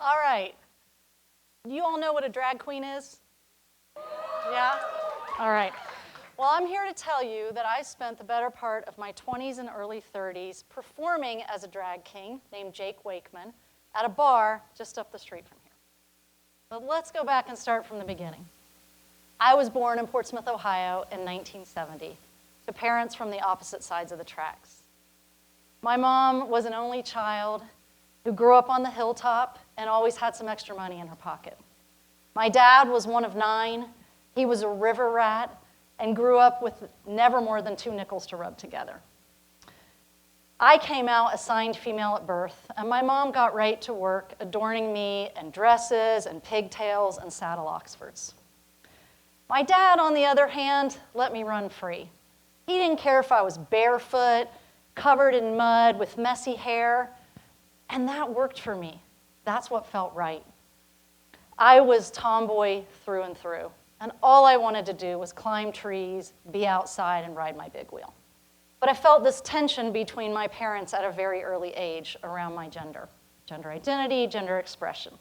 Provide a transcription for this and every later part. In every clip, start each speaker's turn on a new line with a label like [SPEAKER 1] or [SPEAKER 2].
[SPEAKER 1] All right. You all know what a drag queen is? Yeah? All right. Well, I'm here to tell you that I spent the better part of my 20s and early 30s performing as a drag king named Jake Wakeman at a bar just up the street from here. But let's go back and start from the beginning. I was born in Portsmouth, Ohio in 1970 to parents from the opposite sides of the tracks. My mom was an only child who grew up on the hilltop and always had some extra money in her pocket. My dad was one of 9. He was a river rat and grew up with never more than 2 nickels to rub together. I came out assigned female at birth, and my mom got right to work adorning me in dresses and pigtails and saddle Oxfords. My dad, on the other hand, let me run free. He didn't care if I was barefoot, covered in mud, with messy hair, and that worked for me. That's what felt right. I was tomboy through and through, and all I wanted to do was climb trees, be outside, and ride my big wheel. But I felt this tension between my parents at a very early age around my gender identity, gender expression.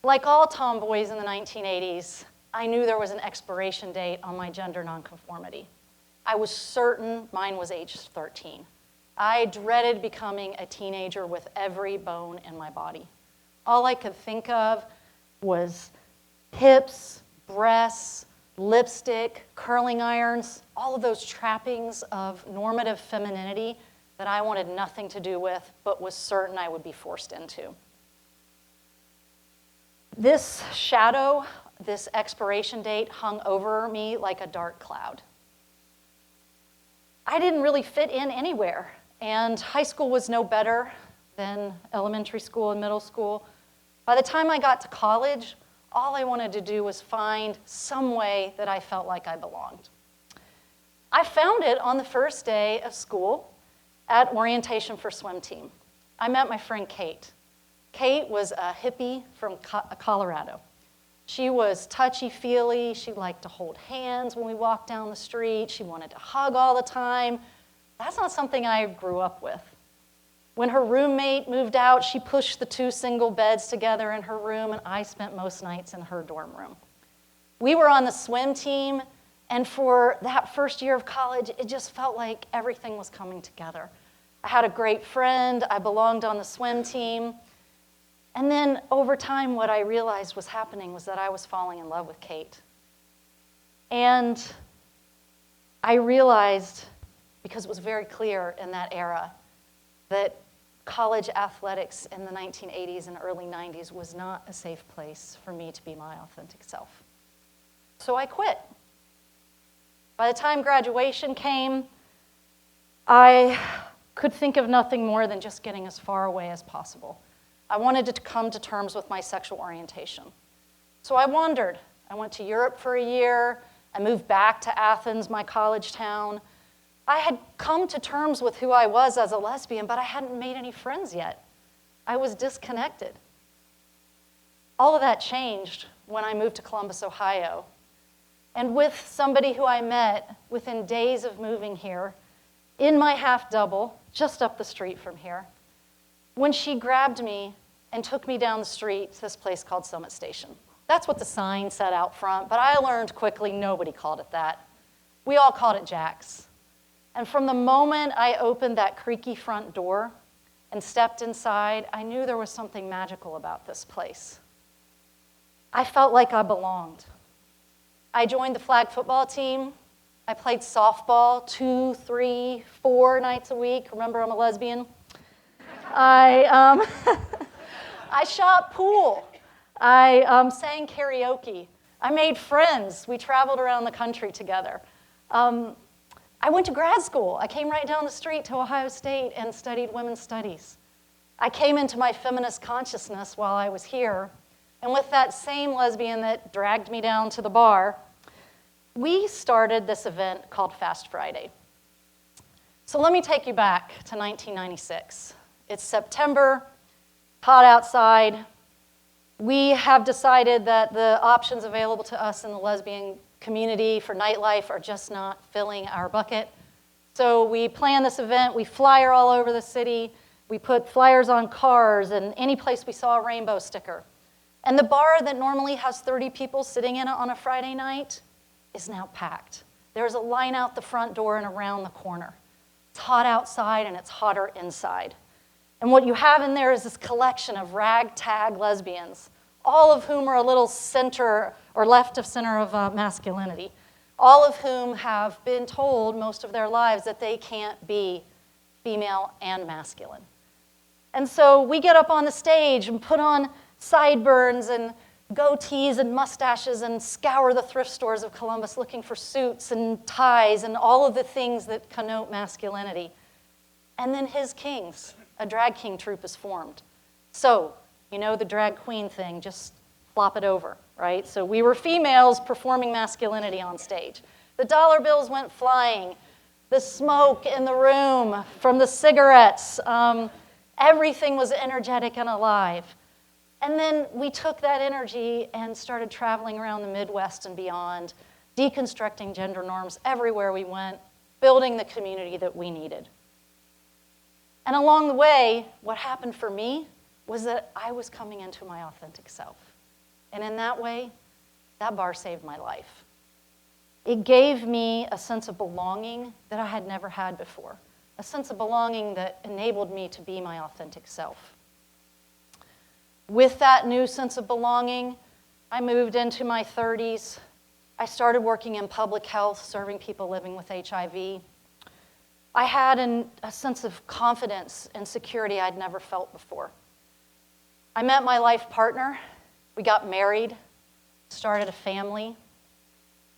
[SPEAKER 1] Like all tomboys in the 1980s, I knew there was an expiration date on my gender nonconformity. I was certain mine was age 13. I dreaded becoming a teenager with every bone in my body. All I could think of was hips, breasts, lipstick, curling irons, all of those trappings of normative femininity that I wanted nothing to do with, but was certain I would be forced into. This shadow, this expiration date, hung over me like a dark cloud. I didn't really fit in anywhere, and high school was no better than elementary school and middle school. By the time I got to college, all I wanted to do was find some way that I felt like I belonged. I found it on the first day of school at orientation for swim team. I met my friend Kate. Kate was a hippie from Colorado. She was touchy-feely. She liked to hold hands when we walked down the street. She wanted to hug all the time. That's not something I grew up with. When her roommate moved out, she pushed the 2 single beds together in her room, and I spent most nights in her dorm room. We were on the swim team, and for that first year of college, it just felt like everything was coming together. I had a great friend. I belonged on the swim team. And then over time, what I realized was happening was that I was falling in love with Kate. And I realized, because it was very clear in that era, that college athletics in the 1980s and early 90s was not a safe place for me to be my authentic self. So I quit. By the time graduation came, I could think of nothing more than just getting as far away as possible. I wanted to come to terms with my sexual orientation. So I wandered. I went to Europe for a year. I moved back to Athens, my college town. I had come to terms with who I was as a lesbian, but I hadn't made any friends yet. I was disconnected. All of that changed when I moved to Columbus, Ohio. And with somebody who I met within days of moving here, in my half-double, just up the street from here, when she grabbed me and took me down the street to this place called Summit Station. That's what the sign said out front, but I learned quickly nobody called it that. We all called it Jack's. And from the moment I opened that creaky front door and stepped inside, I knew there was something magical about this place. I felt like I belonged. I joined the flag football team. I played softball 2, 3, 4 nights a week. Remember, I'm a lesbian. I shot pool. I sang karaoke. I made friends. We traveled around the country together. I went to grad school. I came right down the street to Ohio State and studied women's studies. I came into my feminist consciousness while I was here. And with that same lesbian that dragged me down to the bar, we started this event called Fast Friday. So let me take you back to 1996. It's September, hot outside. We have decided that the options available to us in the lesbian community for nightlife are just not filling our bucket. So we plan this event, we flyer all over the city, We put flyers on cars and any place we saw a rainbow sticker. And the bar that normally has 30 people sitting in it on a Friday night is now packed. There's a line out the front door and around the corner. It's hot outside and it's hotter inside. And what you have in there is this collection of ragtag lesbians, all of whom are a little center or left of center of masculinity, all of whom have been told most of their lives that they can't be female and masculine. And so we get up on the stage and put on sideburns and goatees and mustaches and scour the thrift stores of Columbus looking for suits and ties and all of the things that connote masculinity. And then His Kings, a drag king troupe, is formed. So, you know the drag queen thing, just flop it over, right? So we were females performing masculinity on stage. The dollar bills went flying. The smoke in the room from the cigarettes, everything was energetic and alive. And then we took that energy and started traveling around the Midwest and beyond, deconstructing gender norms everywhere we went, building the community that we needed. And along the way, what happened for me was that I was coming into my authentic self. And in that way, that bar saved my life. It gave me a sense of belonging that I had never had before, a sense of belonging that enabled me to be my authentic self. With that new sense of belonging, I moved into my 30s. I started working in public health, serving people living with HIV. I had a sense of confidence and security I'd never felt before. I met my life partner. We got married, started a family.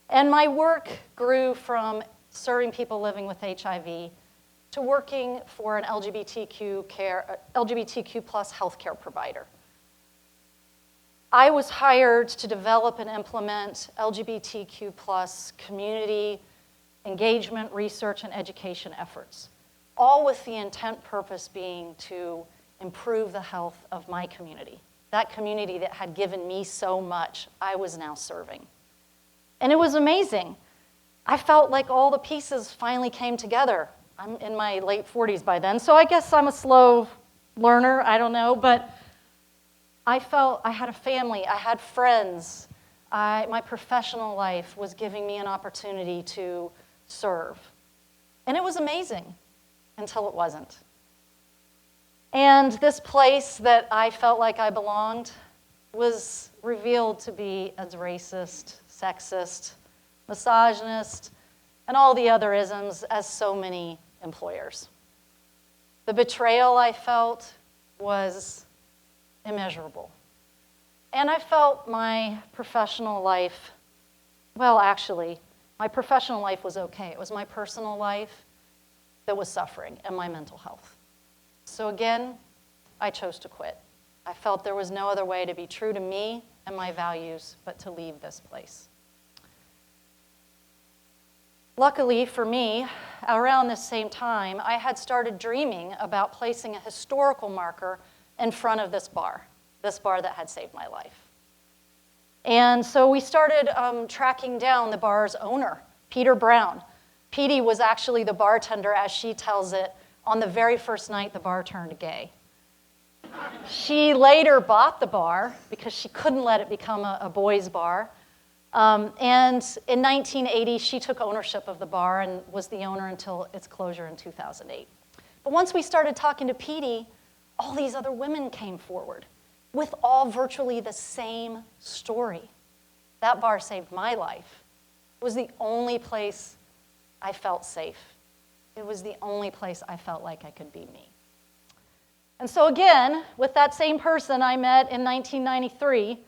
[SPEAKER 1] And my work grew from serving people living with HIV to working for an LGBTQ plus healthcare provider. I was hired to develop and implement LGBTQ plus community engagement, research, and education efforts, all with the intent purpose being to improve the health of my community, that community that had given me so much I was now serving. And it was amazing. I felt like all the pieces finally came together. I'm in my late 40s by then, so I guess I'm a slow learner, I don't know, but I felt I had a family, I had friends. My professional life was giving me an opportunity to serve. And it was amazing until it wasn't. And this place that I felt like I belonged was revealed to be as racist, sexist, misogynist, and all the other isms as so many employers. The betrayal I felt was immeasurable. And I felt my professional life, well, actually, my professional life was okay. It was my personal life that was suffering and my mental health. So again, I chose to quit. I felt there was no other way to be true to me and my values but to leave this place. Luckily for me, around this same time, I had started dreaming about placing a historical marker in front of this bar that had saved my life. And so we started tracking down the bar's owner, Peter Brown. Petey was actually the bartender, as she tells it, on the very first night the bar turned gay. She later bought the bar because she couldn't let it become a boys' bar. And in 1980, she took ownership of the bar and was the owner until its closure in 2008. But once we started talking to Petey, all these other women came forward with all virtually the same story. That bar saved my life. It was the only place I felt safe. It was the only place I felt like I could be me. And so again, with that same person I met in 1993,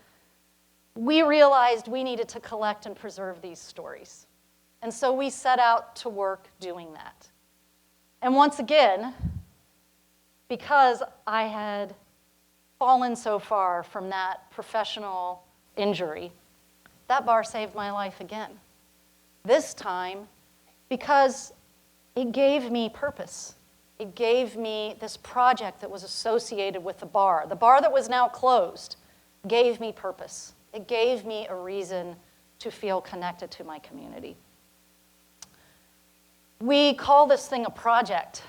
[SPEAKER 1] we realized we needed to collect and preserve these stories. And so we set out to work doing that. And once again, because I had fallen so far from that professional injury, that bar saved my life again. This time, because it gave me purpose. It gave me this project that was associated with the bar. The bar that was now closed gave me purpose. It gave me a reason to feel connected to my community. We call this thing a project.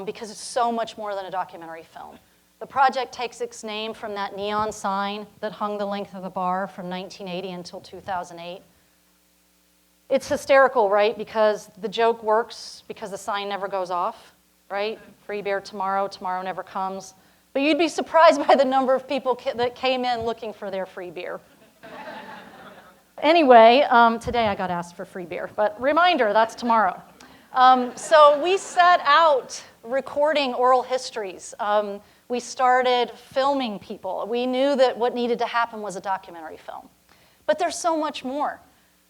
[SPEAKER 1] because it's so much more than a documentary film. The project takes its name from that neon sign that hung the length of the bar from 1980 until 2008. It's hysterical, right? Because the joke works because the sign never goes off, right? Free beer tomorrow, tomorrow never comes. But you'd be surprised by the number of people that came in looking for their free beer. Anyway, today I got asked for free beer, but reminder, that's tomorrow. So we set out recording oral histories. We started filming people. We knew that what needed to happen was a documentary film. But there's so much more.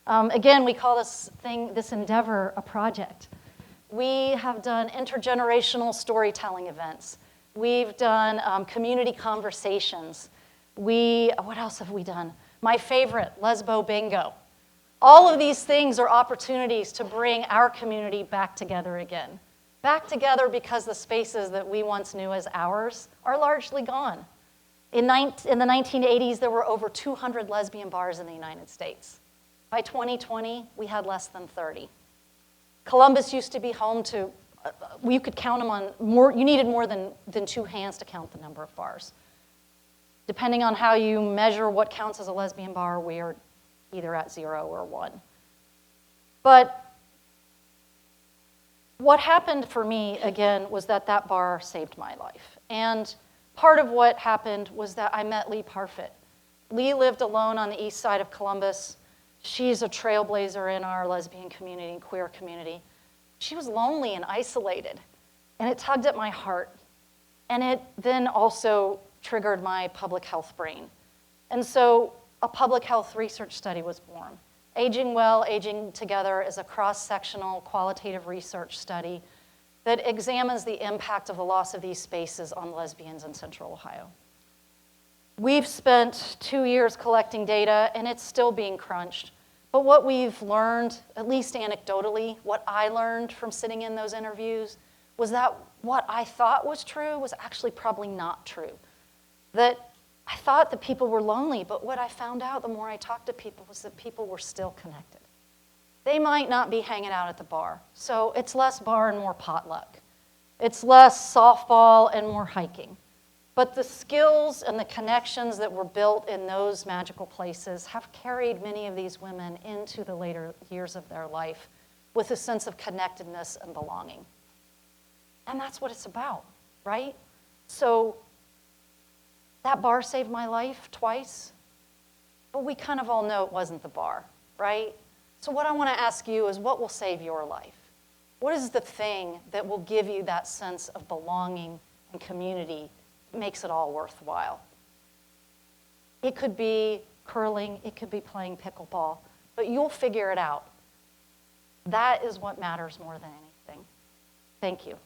[SPEAKER 1] Again, we call this endeavor, a project. We have done intergenerational storytelling events. We've done community conversations. What else have we done? My favorite, Lesbo Bingo. All of these things are opportunities to bring our community back together again. Back together because the spaces that we once knew as ours are largely gone. In the 1980s, there were over 200 lesbian bars in the United States. By 2020, we had less than 30. Columbus used to be home to, you could count them on more, you needed more than two hands to count the number of bars. Depending on how you measure what counts as a lesbian bar, we are either at 0 or 1. But what happened for me, again, was that bar saved my life. And part of what happened was that I met Lee Parfit. Lee lived alone on the east side of Columbus. She's a trailblazer in our lesbian community and queer community. She was lonely and isolated, and it tugged at my heart. And it then also triggered my public health brain. And so a public health research study was born. Aging Well, Aging Together is a cross-sectional qualitative research study that examines the impact of the loss of these spaces on lesbians in Central Ohio. We've spent 2 years collecting data, and it's still being crunched. But what we've learned, at least anecdotally, what I learned from sitting in those interviews, was that what I thought was true was actually probably not true. That I thought that people were lonely, but what I found out the more I talked to people was that people were still connected. They might not be hanging out at the bar, so it's less bar and more potluck. It's less softball and more hiking. But the skills and the connections that were built in those magical places have carried many of these women into the later years of their life with a sense of connectedness and belonging. And that's what it's about, right? So that bar saved my life twice, but we kind of all know it wasn't the bar, right? So what I want to ask you is, what will save your life? What is the thing that will give you that sense of belonging and community that makes it all worthwhile? It could be curling, it could be playing pickleball, but you'll figure it out. That is what matters more than anything. Thank you.